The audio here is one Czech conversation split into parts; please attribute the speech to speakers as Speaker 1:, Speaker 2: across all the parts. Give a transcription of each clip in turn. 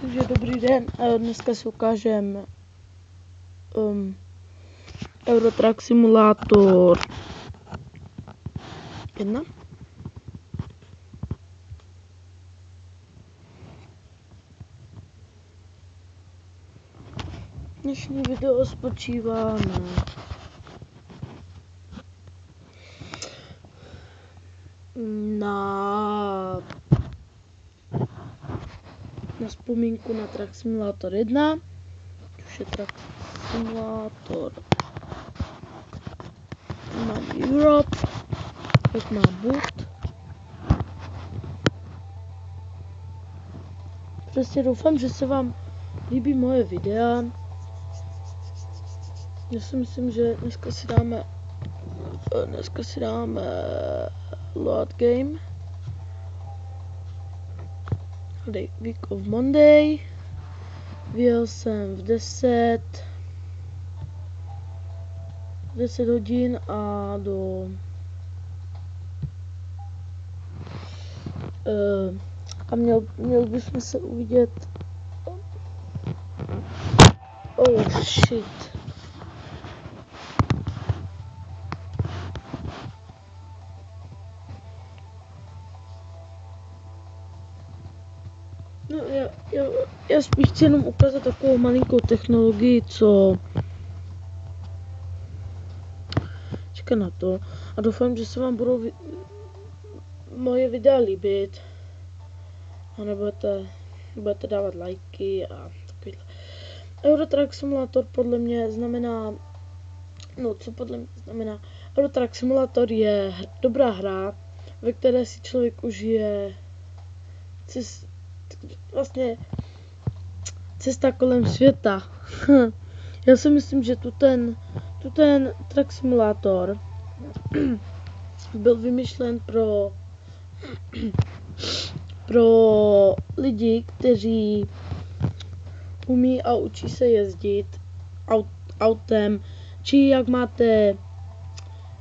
Speaker 1: Takže dobrý den, dneska si ukážem Euro Truck Simulator 1. Dnešní video spočívá na vzpomínku na Truck Simulator 1, už je Truck Simulator mám Europe, jak má boot. Prostě doufám, že se vám líbí moje videa. Já si myslím, že dneska si dáme load game. Week of Monday. Vyjel jsem v 10 hodin a měl bychom se uvidět. Oh shit. No, já spíš chci jenom ukázat takovou malinkou technologii, co čeká na to, a doufám, že se vám budou moje videa líbit a budete dávat lajky a takovýhle. Euro Truck Simulator podle mě znamená, Euro Truck Simulator je dobrá hra, ve které si člověk užije cesta kolem světa. Já si myslím, že tu ten Truck Simulator byl vymyšlen pro lidi, kteří umí a učí se jezdit autem, či jak máte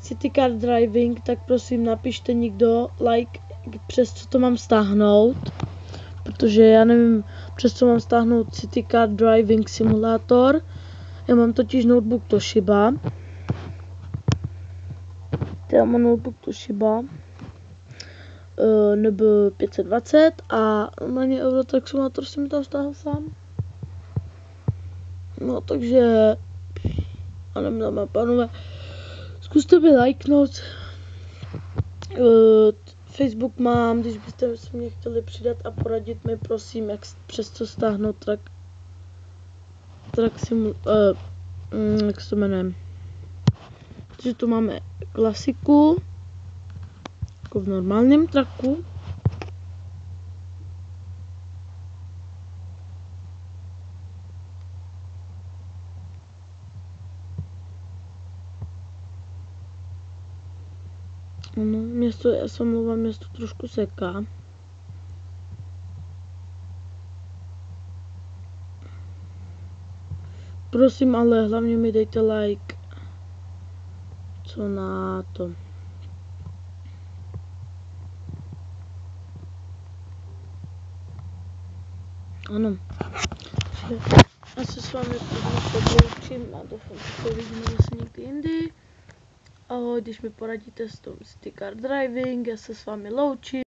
Speaker 1: City Car Driving, tak prosím napište někdo like, přes co to mám stáhnout, protože já nevím, přes co mám stáhnout City Car Driving Simulator. Já mám totiž notebook Toshiba. Nebo 520 a normálně Euro Truck Simulator jsem tam stáhl sám. No takže, ale dámy a pánové, zkuste mi lajknout. Facebook mám, když byste se mě chtěli přidat a poradit mi, prosím, přes co stáhnout Truck Simulator, jak se to jmenuje. Takže tu máme klasiku, jako v normálním trucku. No, já se omlouvám, město trošku seká. Prosím, ale hlavně mi dejte like. Co na to? Ano. Já se s vámi podloučím a doufám, že se uvidíme zase někdy jindy. Ahoj, když mi poradíte s tom City Car Driving, já se s vámi loučím.